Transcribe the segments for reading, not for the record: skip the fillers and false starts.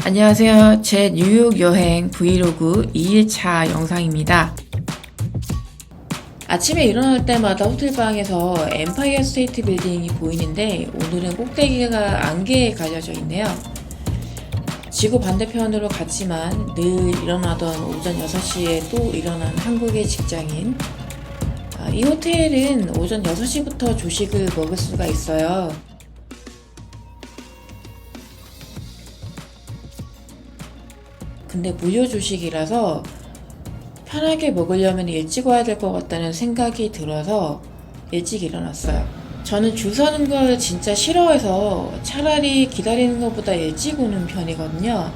안녕하세요. 제 뉴욕 여행 브이로그 2일차 영상입니다. 아침에 일어날 때마다 호텔방에서 엠파이어 스테이트 빌딩이 보이는데 오늘은 꼭대기가 안개에 가려져 있네요. 지구 반대편으로 갔지만 늘 일어나던 오전 6시에 또 일어난 한국의 직장인. 이 호텔은 오전 6시부터 조식을 먹을 수가 있어요. 근데 무료 조식이라서 편하게 먹으려면 일찍 와야 될 것 같다는 생각이 들어서 일찍 일어났어요. 저는 줄 서는 걸 진짜 싫어해서 차라리 기다리는 것보다 일찍 오는 편이거든요.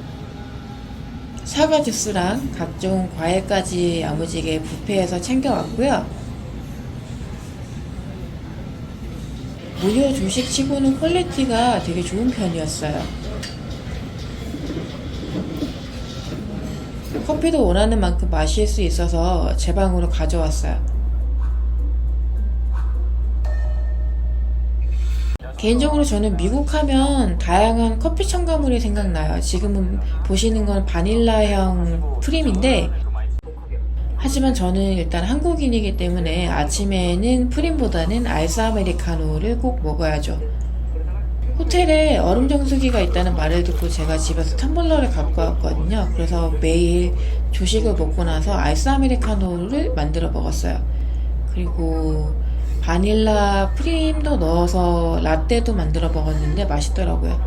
사과 주스랑 각종 과일까지 야무지게 뷔페에서 챙겨왔고요. 무료 조식 치고는 퀄리티가 되게 좋은 편이었어요. 커피도 원하는 만큼 마실 수 있어서 제 방으로 가져왔어요. 개인적으로 저는 미국 하면 다양한 커피 첨가물이 생각나요. 지금은 보시는 건 바닐라향 프림인데, 하지만 저는 일단 한국인이기 때문에 아침에는 프림보다는 아이스 아메리카노를 꼭 먹어야죠. 호텔에 얼음 정수기가 있다는 말을 듣고 제가 집에서 텀블러를 갖고 왔거든요. 그래서 매일 조식을 먹고 나서 아이스 아메리카노를 만들어 먹었어요. 그리고 바닐라 프림도 넣어서 라떼도 만들어 먹었는데 맛있더라고요.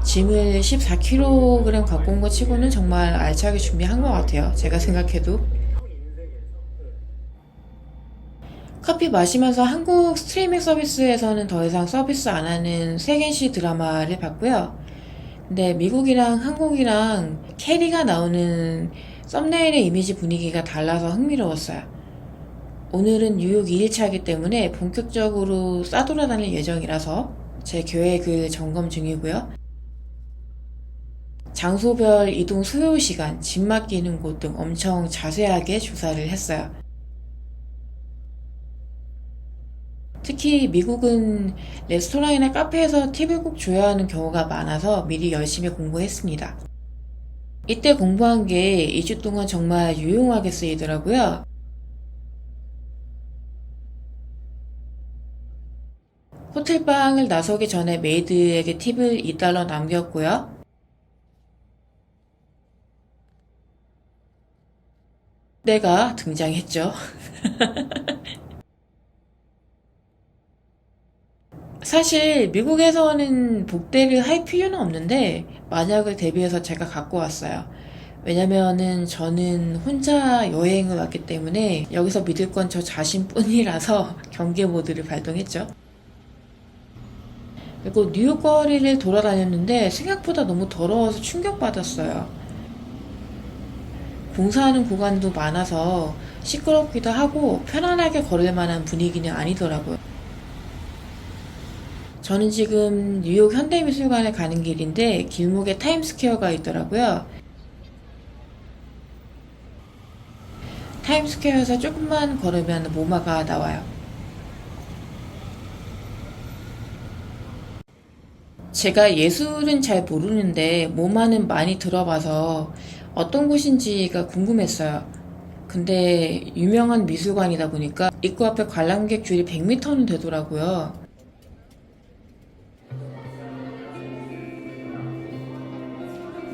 짐을 14kg 갖고 온 거 치고는 정말 알차게 준비한 것 같아요. 제가 생각해도. 커피 마시면서 한국 스트리밍 서비스에서는 더 이상 서비스 안 하는 세겐시 드라마를 봤고요. 근데 미국이랑 한국이랑 캐리가 나오는 썸네일의 이미지 분위기가 달라서 흥미로웠어요. 오늘은 뉴욕 2일차이기 때문에 본격적으로 싸돌아다닐 예정이라서 제 계획을 점검 중이고요. 장소별 이동 소요 시간, 짐 맡기는 곳 등 엄청 자세하게 조사를 했어요. 특히 미국은 레스토랑이나 카페에서 팁을 꼭 줘야 하는 경우가 많아서 미리 열심히 공부했습니다. 이때 공부한 게 2주 동안 정말 유용하게 쓰이더라고요. 호텔방을 나서기 전에 메이드에게 팁을 $2 남겼고요. 때가 등장했죠. 사실 미국에서는 복대를 할 필요는 없는데 만약을 대비해서 제가 갖고 왔어요. 왜냐면은 저는 혼자 여행을 왔기 때문에 여기서 믿을 건 저 자신뿐이라서 경계 모드를 발동했죠. 그리고 뉴욕 거리를 돌아다녔는데 생각보다 너무 더러워서 충격받았어요. 공사하는 구간도 많아서 시끄럽기도 하고 편안하게 걸을 만한 분위기는 아니더라고요. 저는 지금 뉴욕 현대미술관에 가는 길인데 길목에 타임스퀘어가 있더라고요. 타임스퀘어에서 조금만 걸으면 모마가 나와요. 제가 예술은 잘 모르는데 모마는 많이 들어봐서 어떤 곳인지가 궁금했어요. 근데 유명한 미술관이다 보니까 입구 앞에 관람객 줄이 100m는 되더라고요.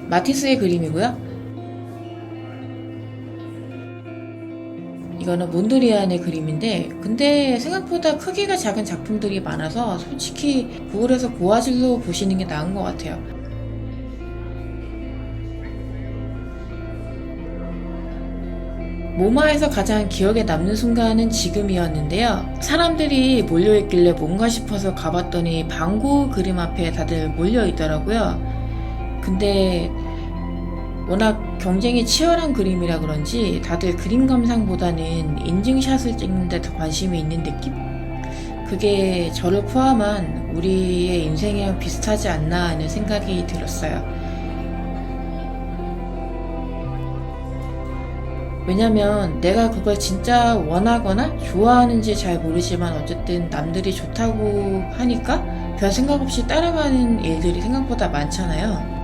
마티스의 그림이고요. 이거는 몬드리안의 그림인데 근데 생각보다 크기가 작은 작품들이 많아서 솔직히 구글에서 고화질로 보시는 게 나은 것 같아요. 모마에서 가장 기억에 남는 순간은 지금이었는데요. 사람들이 몰려있길래 뭔가 싶어서 가봤더니 방고 그림 앞에 다들 몰려있더라고요. 근데 워낙 경쟁이 치열한 그림이라 그런지 다들 그림 감상보다는 인증샷을 찍는 데 더 관심이 있는 느낌? 그게 저를 포함한 우리의 인생이랑 비슷하지 않나 하는 생각이 들었어요. 왜냐면 내가 그걸 진짜 원하거나 좋아하는지 잘 모르지만 어쨌든 남들이 좋다고 하니까 별 생각 없이 따라가는 일들이 생각보다 많잖아요.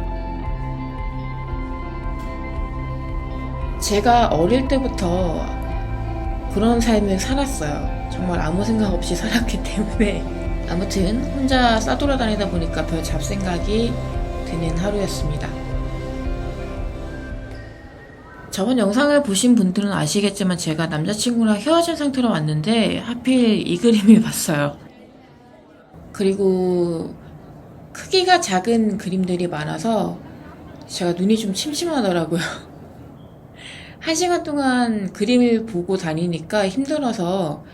제가 어릴 때부터 그런 삶을 살았어요. 정말 아무 생각 없이 살았기 때문에. 아무튼 혼자 싸돌아다니다 보니까 별 잡생각이 드는 하루였습니다. 저번 영상을 보신 분들은 아시겠지만 제가 남자친구랑 헤어진 상태로 왔는데 하필 이 그림을 봤어요. 그리고 크기가 작은 그림들이 많아서 제가 눈이 좀 침침하더라고요. 1시간 동안 그림을 보고 다니니까 힘들어서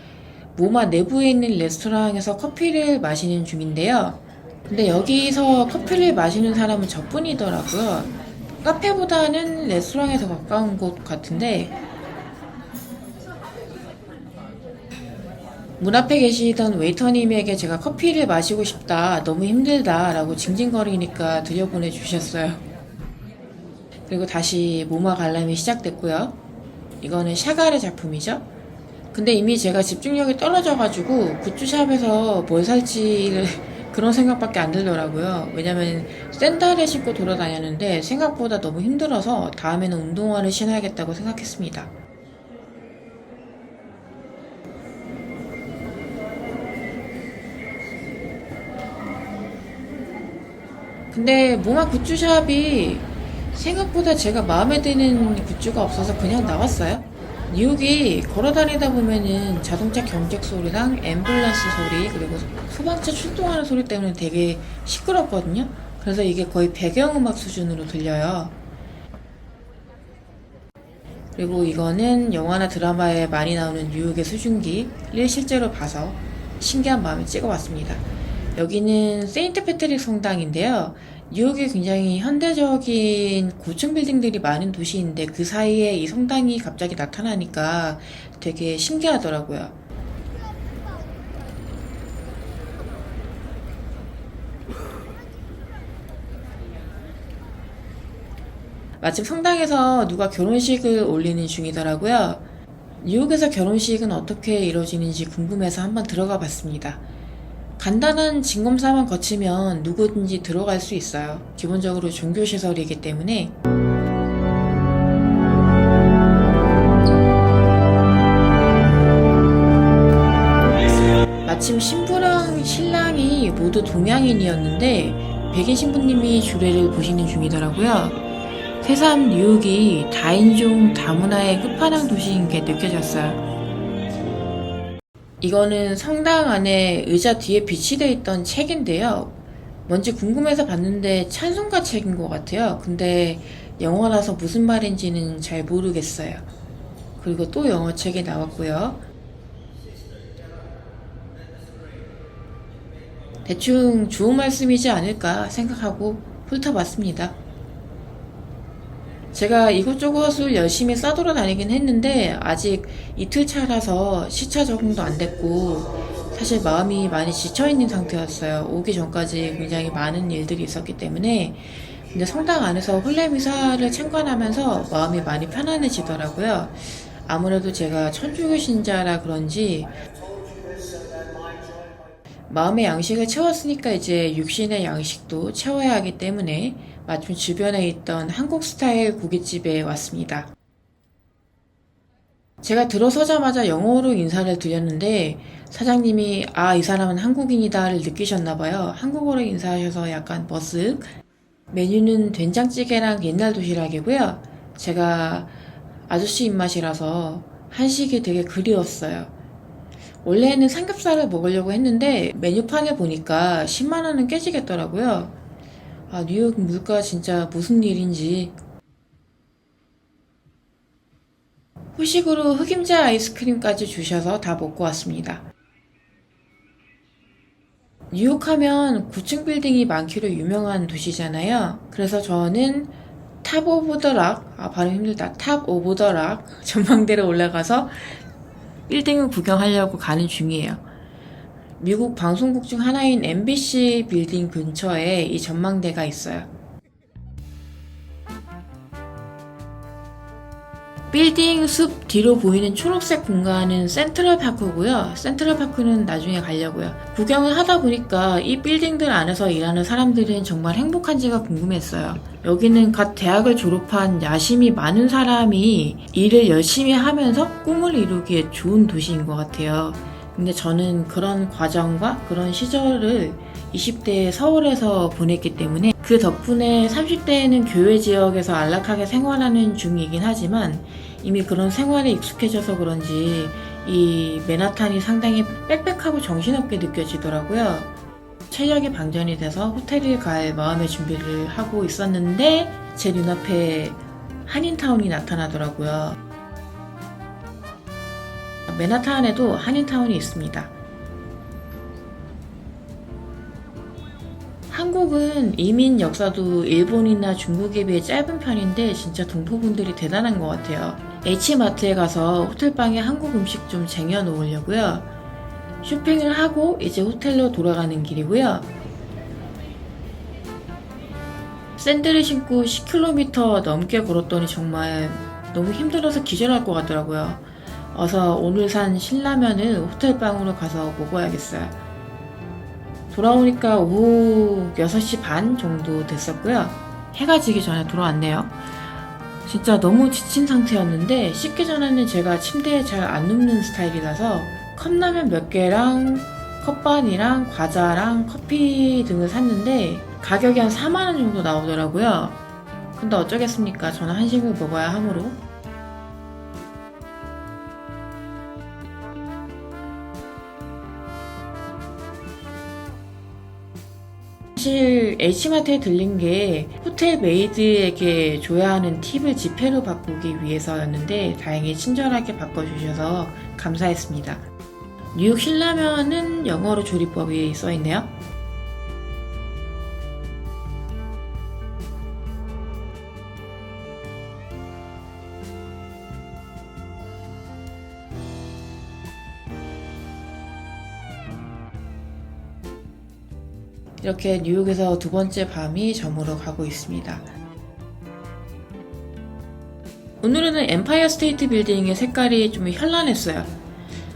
모마 내부에 있는 레스토랑에서 커피를 마시는 중인데요. 근데 여기서 커피를 마시는 사람은 저뿐이더라고요. 카페보다는 레스토랑에 더 가까운 곳 같은데 문 앞에 계시던 웨이터님에게 제가 커피를 마시고 싶다, 너무 힘들다 라고 징징거리니까 들여보내 주셨어요. 그리고 다시 모마 관람이 시작됐고요. 이거는 샤갈의 작품이죠. 근데 이미 제가 집중력이 떨어져가지고 굿즈샵에서 뭘 살지 그런 생각밖에 안 들더라고요. 왜냐면 샌들을 신고 돌아다녔는데 생각보다 너무 힘들어서 다음에는 운동화를 신어야겠다고 생각했습니다. 근데 모마 굿즈샵이 생각보다 제가 마음에 드는 굿즈가 없어서 그냥 나왔어요. 뉴욕이 걸어다니다 보면은 자동차 경적 소리랑 앰뷸런스 소리 그리고 소방차 출동하는 소리 때문에 되게 시끄럽거든요. 그래서 이게 거의 배경음악 수준으로 들려요. 그리고 이거는 영화나 드라마에 많이 나오는 뉴욕의 수증기를 실제로 봐서 신기한 마음에 찍어봤습니다. 여기는 세인트 패트릭 성당인데요. 뉴욕이 굉장히 현대적인 고층 빌딩들이 많은 도시인데 그 사이에 이 성당이 갑자기 나타나니까 되게 신기하더라고요. 마침 성당에서 누가 결혼식을 올리는 중이더라고요. 뉴욕에서 결혼식은 어떻게 이루어지는지 궁금해서 한번 들어가 봤습니다. 간단한 진검사만 거치면 누구든지 들어갈 수 있어요. 기본적으로 종교시설이기 때문에. 마침 신부랑 신랑이 모두 동양인이었는데 백인 신부님이 주례를 보시는 중이더라고요. 새삼 뉴욕이 다인종 다문화의 끝판왕 도시인 게 느껴졌어요. 이거는 성당 안에 의자 뒤에 비치되어 있던 책인데요. 뭔지 궁금해서 봤는데 찬송가 책인 것 같아요. 근데 영어라서 무슨 말인지는 잘 모르겠어요. 그리고 또 영어 책이 나왔고요. 대충 좋은 말씀이지 않을까 생각하고 훑어봤습니다. 제가 이곳저곳을 열심히 싸돌아다니긴 했는데 아직 이틀 차라서 시차 적응도 안 됐고 사실 마음이 많이 지쳐있는 상태였어요. 오기 전까지 굉장히 많은 일들이 있었기 때문에. 근데 성당 안에서 혼례미사를 참관하면서 마음이 많이 편안해지더라고요. 아무래도 제가 천주교 신자라 그런지 마음의 양식을 채웠으니까 이제 육신의 양식도 채워야 하기 때문에 마침 주변에 있던 한국 스타일 고깃집에 왔습니다. 제가 들어서자마자 영어로 인사를 드렸는데 사장님이 이 사람은 한국인이다를 느끼셨나봐요. 한국어로 인사하셔서 약간 머쓱. 메뉴는 된장찌개랑 옛날 도시락이고요. 제가 아저씨 입맛이라서 한식이 되게 그리웠어요. 원래는 삼겹살을 먹으려고 했는데 메뉴판을 보니까 10만원은 깨지겠더라고요. 뉴욕 물가 진짜 무슨 일인지. 후식으로 흑임자 아이스크림까지 주셔서 다 먹고 왔습니다. 뉴욕 하면 고층 빌딩이 많기로 유명한 도시잖아요. 그래서 저는 탑 오브 더 락, 발음 힘들다. 탑 오브 더 락 전망대로 올라가서 빌딩을 구경하려고 가는 중이에요. 미국 방송국 중 하나인 MBC 빌딩 근처에 이 전망대가 있어요. 빌딩 숲 뒤로 보이는 초록색 공간은 센트럴파크고요. 센트럴파크는 나중에 가려고요. 구경을 하다 보니까 이 빌딩들 안에서 일하는 사람들은 정말 행복한지가 궁금했어요. 여기는 갓 대학을 졸업한 야심이 많은 사람이 일을 열심히 하면서 꿈을 이루기에 좋은 도시인 것 같아요. 근데 저는 그런 과정과 그런 시절을 20대에 서울에서 보냈기 때문에 그 덕분에 30대에는 교외 지역에서 안락하게 생활하는 중이긴 하지만 이미 그런 생활에 익숙해져서 그런지 이 맨하탄이 상당히 빽빽하고 정신없게 느껴지더라고요. 체력이 방전이 돼서 호텔을 갈 마음의 준비를 하고 있었는데 제 눈앞에 한인타운이 나타나더라고요. 맨하탄에도 한인타운이 있습니다. 한국은 이민 역사도 일본이나 중국에 비해 짧은 편인데 진짜 동포분들이 대단한 것 같아요. H마트에 가서 호텔방에 한국 음식 좀 쟁여놓으려고요. 쇼핑을 하고 이제 호텔로 돌아가는 길이고요. 샌들을 신고 10km 넘게 걸었더니 정말 너무 힘들어서 기절할 것 같더라고요. 어서 오늘 산 신라면을 호텔방으로 가서 먹어야겠어요. 돌아오니까 오후 6시 반 정도 됐었고요. 해가 지기 전에 돌아왔네요. 진짜 너무 지친 상태였는데 씻기 전에는 제가 침대에 잘 안 눕는 스타일이라서 컵라면 몇 개랑 컵반이랑 과자랑 커피 등을 샀는데 가격이 한 4만원 정도 나오더라고요. 근데 어쩌겠습니까? 저는 한식을 먹어야 하므로. 사실 H마트에 들린 게 호텔 메이드에게 줘야 하는 팁을 지폐로 바꾸기 위해서였는데 다행히 친절하게 바꿔주셔서 감사했습니다. 뉴욕 신라면은 영어로 조리법이 써있네요. 이렇게 뉴욕에서 두 번째 밤이 저물어 가고 있습니다. 오늘은 엠파이어 스테이트 빌딩의 색깔이 좀 현란했어요.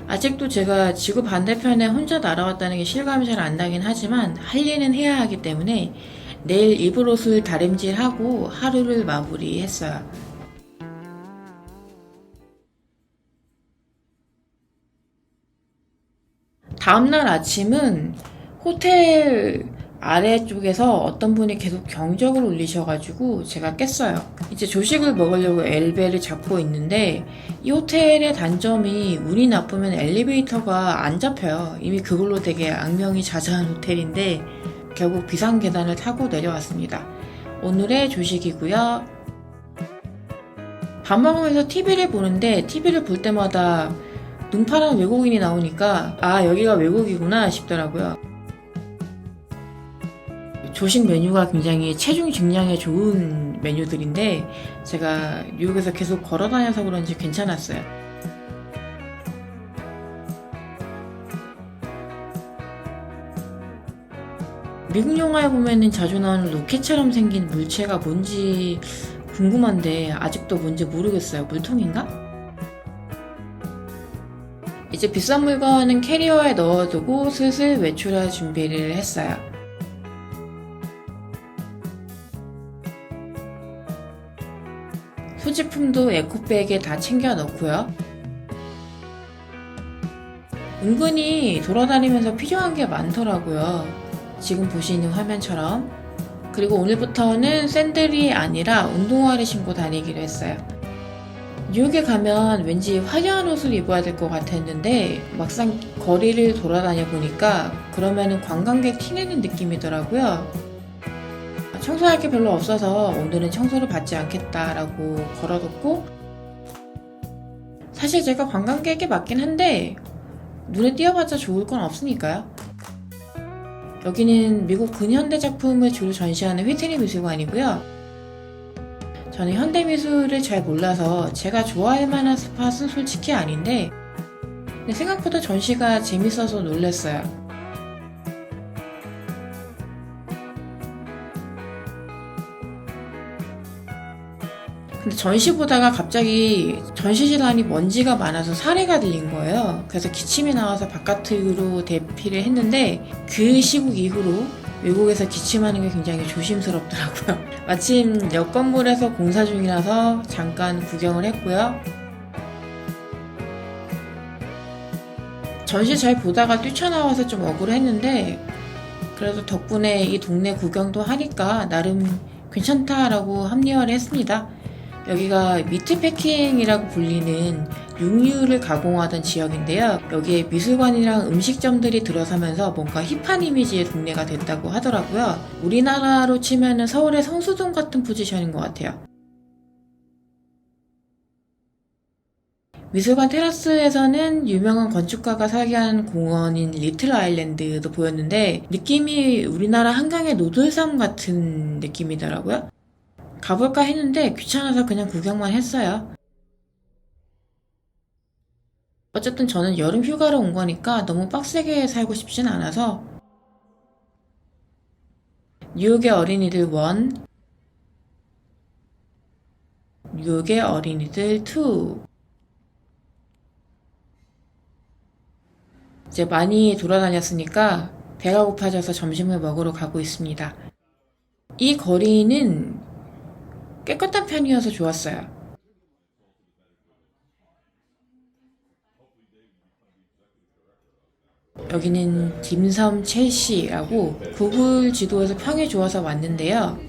아직도 제가 지구 반대편에 혼자 날아왔다는 게 실감이 잘 안 나긴 하지만 할 일은 해야 하기 때문에 내일 입을 옷을 다림질하고 하루를 마무리했어요. 다음날 아침은 호텔 아래쪽에서 어떤 분이 계속 경적을 울리셔가지고 제가 깼어요. 이제 조식을 먹으려고 엘베를 잡고 있는데 이 호텔의 단점이 운이 나쁘면 엘리베이터가 안 잡혀요. 이미 그걸로 되게 악명이 자자한 호텔인데 결국 비상계단을 타고 내려왔습니다. 오늘의 조식이고요. 밥 먹으면서 TV를 보는데 TV를 볼 때마다 눈파란 외국인이 나오니까 아 여기가 외국이구나 싶더라고요. 조식 메뉴가 굉장히 체중 증량에 좋은 메뉴들인데 제가 뉴욕에서 계속 걸어 다녀서 그런지 괜찮았어요. 미국 영화에 보면은 자주 나오는 로켓처럼 생긴 물체가 뭔지 궁금한데 아직도 뭔지 모르겠어요. 물통인가? 이제 비싼 물건은 캐리어에 넣어두고 슬슬 외출할 준비를 했어요. 소지품도 에코백에 다 챙겨 넣고요. 은근히 돌아다니면서 필요한 게 많더라고요. 지금 보시는 화면처럼. 그리고 오늘부터는 샌들이 아니라 운동화를 신고 다니기로 했어요. 뉴욕에 가면 왠지 화려한 옷을 입어야 될 것 같았는데 막상 거리를 돌아다녀 보니까 그러면은 관광객 티내는 느낌이더라고요. 청소할 게 별로 없어서 오늘은 청소를 받지 않겠다라고 걸어뒀고 사실 제가 관광객이 맞긴 한데 눈에 띄어봤자 좋을 건 없으니까요. 여기는 미국 근현대 작품을 주로 전시하는 휘트니 미술관이고요. 저는 현대미술을 잘 몰라서 제가 좋아할 만한 스팟은 솔직히 아닌데 근데 생각보다 전시가 재밌어서 놀랐어요. 근데 근데 전시 보다가 갑자기 전시실 안이 먼지가 많아서 사례가 들린 거예요. 그래서 기침이 나와서 바깥으로 대피를 했는데 그 시국 이후로 외국에서 기침하는 게 굉장히 조심스럽더라고요. 마침 옆 건물에서 공사 중이라서 잠깐 구경을 했고요. 전시 잘 보다가 뛰쳐나와서 좀 억울했는데 그래도 덕분에 이 동네 구경도 하니까 나름 괜찮다라고 합리화를 했습니다. 여기가 미트 패킹이라고 불리는 육류를 가공하던 지역인데요. 여기에 미술관이랑 음식점들이 들어서면서 뭔가 힙한 이미지의 동네가 됐다고 하더라고요. 우리나라로 치면은 서울의 성수동 같은 포지션인 것 같아요. 미술관 테라스에서는 유명한 건축가가 설계한 공원인 리틀 아일랜드도 보였는데 느낌이 우리나라 한강의 노들섬 같은 느낌이더라고요. 가볼까 했는데 귀찮아서 그냥 구경만 했어요. 어쨌든 저는 여름 휴가로 온 거니까 너무 빡세게 살고 싶진 않아서 뉴욕의 어린이들 1, 뉴욕의 어린이들 2 이제 많이 돌아다녔으니까 배가 고파져서 점심을 먹으러 가고 있습니다. 이 거리는 깨끗한 편이어서 좋았어요. 여기는 딤섬 첼시라고 구글 지도에서 평이 좋아서 왔는데요.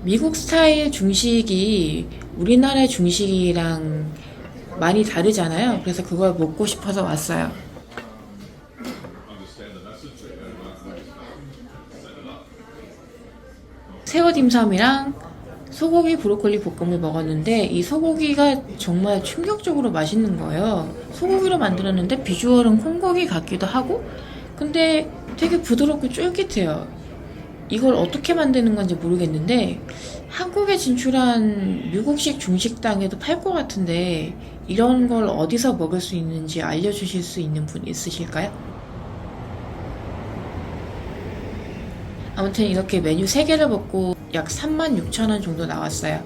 미국 스타일 중식이 우리나라의 중식이랑 많이 다르잖아요. 그래서 그걸 먹고 싶어서 왔어요. 새우 딤섬이랑 소고기 브로콜리 볶음을 먹었는데 이 소고기가 정말 충격적으로 맛있는 거예요. 소고기로 만들었는데 비주얼은 콩고기 같기도 하고 근데 되게 부드럽고 쫄깃해요. 이걸 어떻게 만드는 건지 모르겠는데 한국에 진출한 미국식 중식당에도 팔 것 같은데 이런 걸 어디서 먹을 수 있는지 알려주실 수 있는 분 있으실까요? 아무튼 이렇게 메뉴 3개를 먹고 약 36,000원 정도 나왔어요.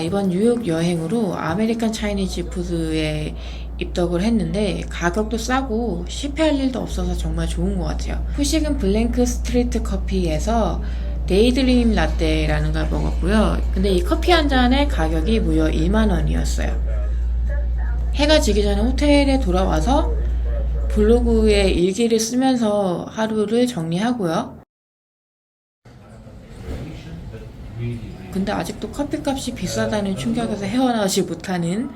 이번 뉴욕 여행으로 아메리칸 차이니즈 푸드에 입덕을 했는데 가격도 싸고 실패할 일도 없어서 정말 좋은 것 같아요. 후식은 블랭크 스트리트 커피에서 데이드림 라떼라는 걸 먹었고요. 근데 이 커피 한 잔의 가격이 무려 1만원이었어요. 해가 지기 전에 호텔에 돌아와서 블로그에 일기를 쓰면서 하루를 정리하고요. 근데 아직도 커피값이 비싸다는 충격에서 헤어나오지 못하는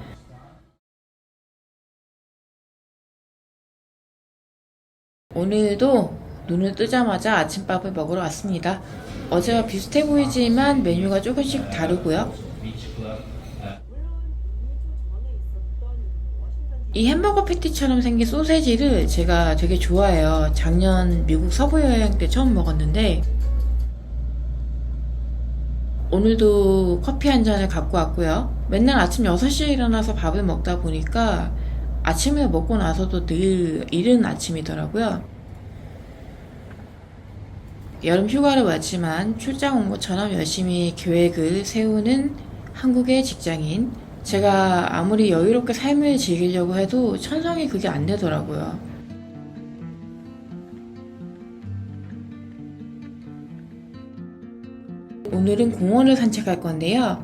오늘도 눈을 뜨자마자 아침밥을 먹으러 왔습니다. 어제와 비슷해 보이지만 메뉴가 조금씩 다르고요. 이 햄버거 패티처럼 생긴 소세지를 제가 되게 좋아해요. 작년 미국 서부 여행 때 처음 먹었는데 오늘도 커피 한 잔을 갖고 왔고요. 맨날 아침 6시에 일어나서 밥을 먹다 보니까 아침을 먹고 나서도 늘 이른 아침이더라고요. 여름 휴가를 왔지만 출장 온 것처럼 열심히 계획을 세우는 한국의 직장인. 제가 아무리 여유롭게 삶을 즐기려고 해도 천성이 그게 안 되더라고요. 오늘은 공원을 산책할 건데요.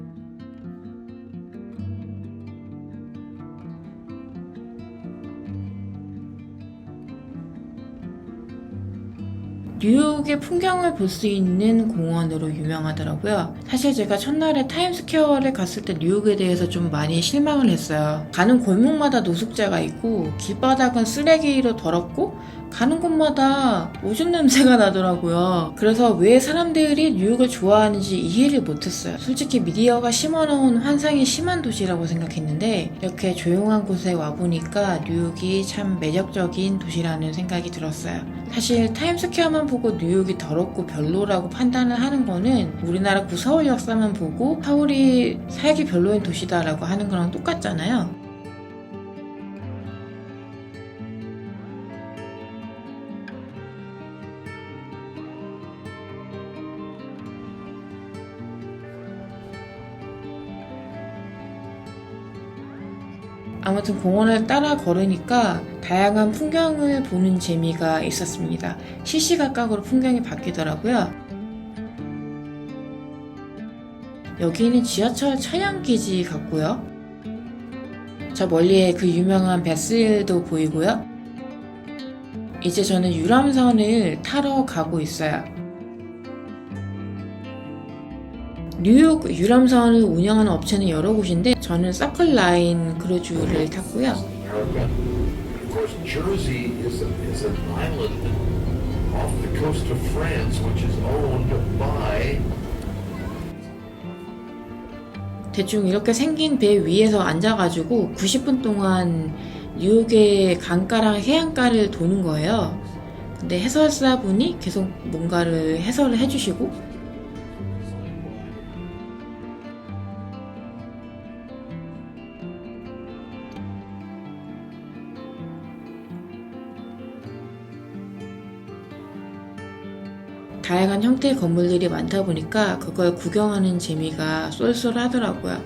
뉴욕의 풍경을 볼 수 있는 공원으로 유명하더라고요. 사실 제가 첫날에 타임스퀘어를 갔을 때 뉴욕에 대해서 좀 많이 실망을 했어요. 가는 골목마다 노숙자가 있고 길바닥은 쓰레기로 더럽고 가는 곳마다 오줌 냄새가 나더라고요. 그래서 왜 사람들이 뉴욕을 좋아하는지 이해를 못했어요. 솔직히 미디어가 심어놓은 환상이 심한 도시라고 생각했는데 이렇게 조용한 곳에 와보니까 뉴욕이 참 매력적인 도시라는 생각이 들었어요. 사실 타임스퀘어만 보고 뉴욕이 더럽고 별로라고 판단을 하는 거는 우리나라 구서울 역사만 보고 서울이 살기 별로인 도시다라고 하는 거랑 똑같잖아요. 아무튼 공원을 따라 걸으니까 다양한 풍경을 보는 재미가 있었습니다. 시시각각으로 풍경이 바뀌더라고요. 여기는 지하철 차량기지 같고요. 저 멀리에 그 유명한 베스힐도 보이고요. 이제 저는 유람선을 타러 가고 있어요. 뉴욕 유람선을 운영하는 업체는 여러 곳인데 저는 서클라인 크루즈를 탔고요. Of course, Jersey is an island off the coast of France, which is owned by. 대충 이렇게 생긴 배 위에서 앉아가지고 90분 동안 뉴욕의 강가랑 해안가를 도는 거예요. 근데 해설사분이 계속 뭔가를 해설을 해주시고 다양한 형태의 건물들이 많다 보니까 그걸 구경하는 재미가 쏠쏠하더라고요.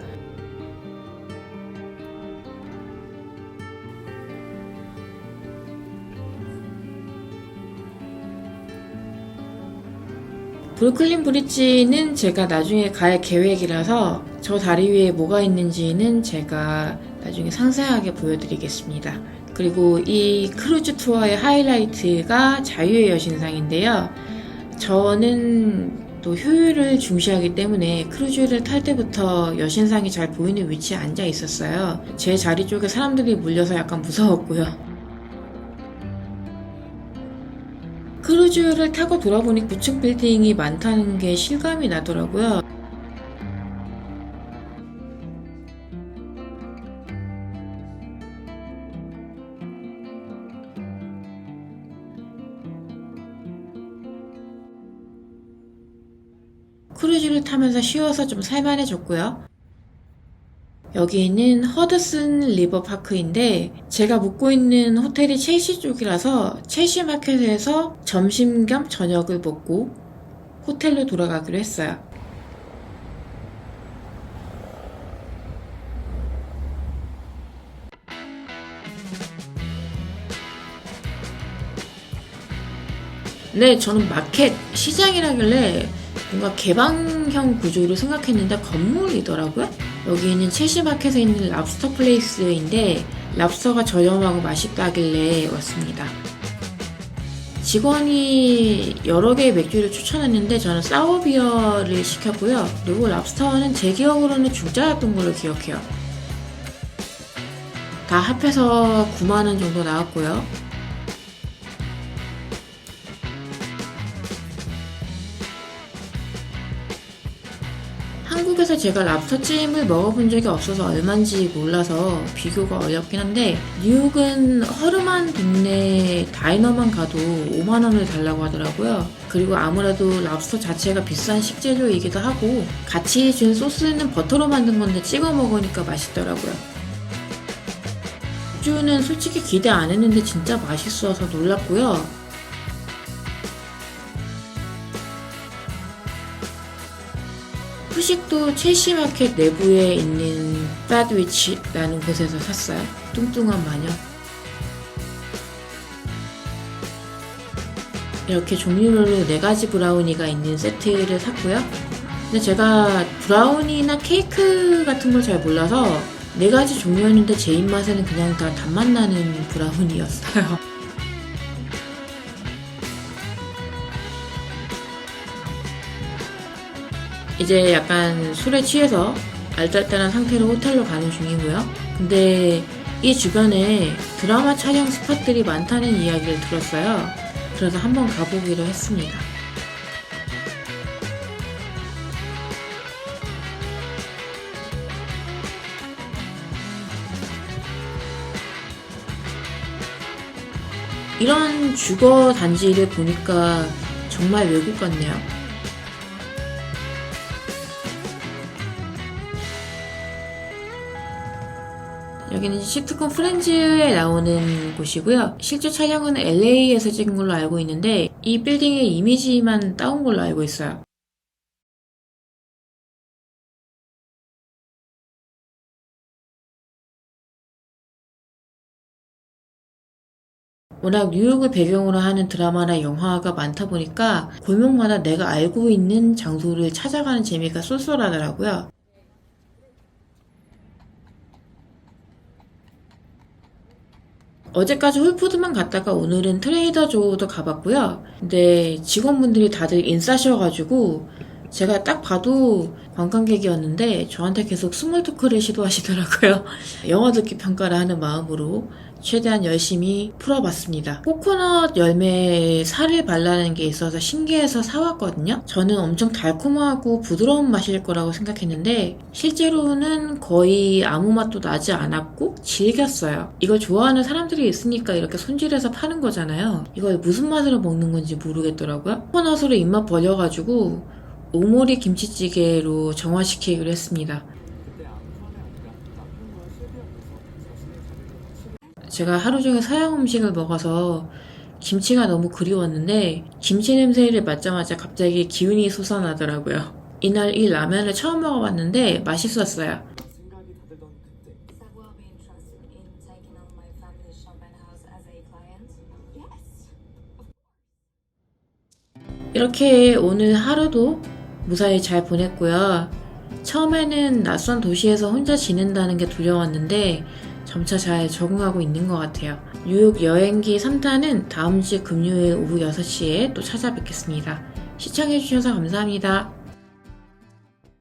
브루클린 브릿지는 제가 나중에 갈 계획이라서 저 다리 위에 뭐가 있는지는 제가 나중에 상세하게 보여드리겠습니다. 그리고 이 크루즈 투어의 하이라이트가 자유의 여신상인데요. 저는 또 효율을 중시하기 때문에 크루즈를 탈 때부터 여신상이 잘 보이는 위치에 앉아 있었어요. 제 자리 쪽에 사람들이 몰려서 약간 무서웠고요. 크루즈를 타고 돌아보니 구층 빌딩이 많다는 게 실감이 나더라고요. 크루즈를 타면서 쉬어서 좀 살만해졌고요. 여기는 허드슨 리버 파크인데 제가 묵고 있는 호텔이 첼시 쪽이라서 첼시 마켓에서 점심 겸 저녁을 먹고 호텔로 돌아가기로 했어요. 네, 저는 마켓, 시장이라길래 뭔가 개방형 구조를 생각했는데 건물이더라고요. 여기는 첼시 마켓에 있는 랍스터 플레이스인데 랍스터가 저렴하고 맛있다길래 왔습니다. 직원이 여러 개의 맥주를 추천했는데 저는 사워비어를 시켰고요. 그리고 랍스터는 제 기억으로는 중짜였던 걸로 기억해요. 다 합해서 9만원 정도 나왔고요. 한국에서 제가 랍스터찜을 먹어본 적이 없어서 얼마인지 몰라서 비교가 어렵긴 한데 뉴욕은 허름한 동네 다이너만 가도 5만원을 달라고 하더라고요. 그리고 아무래도 랍스터 자체가 비싼 식재료이기도 하고 같이 준 소스는 버터로 만든 건데 찍어 먹으니까 맛있더라고요. 맥주는 솔직히 기대 안 했는데 진짜 맛있어서 놀랐고요. 후식도 첼시 마켓 내부에 있는 사드위치라는 곳에서 샀어요. 뚱뚱한 마녀. 이렇게 종류별로 4가지 브라우니가 있는 세트를 샀고요. 근데 제가 브라우니나 케이크 같은 걸 잘 몰라서 4가지 종류였는데 제 입맛에는 그냥 다 단맛 나는 브라우니였어요. 이제 약간 술에 취해서 알딸딸한 상태로 호텔로 가는 중이고요. 근데 이 주변에 드라마 촬영 스팟들이 많다는 이야기를 들었어요. 그래서 한번 가보기로 했습니다. 이런 주거 단지를 보니까 정말 외국 같네요. 여기는 시트콤 프렌즈에 나오는 곳이고요. 실제 촬영은 LA에서 찍은 걸로 알고 있는데 이 빌딩의 이미지만 따온 걸로 알고 있어요. 워낙 뉴욕을 배경으로 하는 드라마나 영화가 많다 보니까 골목마다 내가 알고 있는 장소를 찾아가는 재미가 쏠쏠하더라고요. 어제까지 홀푸드만 갔다가 오늘은 트레이더 조도 가봤고요. 근데 직원분들이 다들 인싸셔가지고 제가 딱 봐도 관광객이었는데 저한테 계속 스몰 토크를 시도하시더라고요. 영어 듣기 평가를 하는 마음으로 최대한 열심히 풀어봤습니다. 코코넛 열매에 살을 발라는 게 있어서 신기해서 사왔거든요. 저는 엄청 달콤하고 부드러운 맛일 거라고 생각했는데 실제로는 거의 아무 맛도 나지 않았고 질겼어요. 이걸 좋아하는 사람들이 있으니까 이렇게 손질해서 파는 거잖아요. 이걸 무슨 맛으로 먹는 건지 모르겠더라고요. 코코넛으로 입맛 버려가지고 오모리 김치찌개로 정화시키기로 했습니다. 제가 하루 종일 서양 음식을 먹어서 김치가 너무 그리웠는데 김치 냄새를 맡자마자 갑자기 기운이 솟아나더라고요. 이날 이 라면을 처음 먹어봤는데 맛있었어요. 생각이 다들던 그때 Will be interested in taking on my family shop and house as a client? Yes. 이렇게 오늘 하루도 무사히 잘 보냈고요. 처음에는 낯선 도시에서 혼자 지낸다는 게 두려웠는데 점차 잘 적응하고 있는 것 같아요. 뉴욕 여행기 3탄은 다음 주 금요일 오후 6시에 또 찾아뵙겠습니다. 시청해주셔서 감사합니다.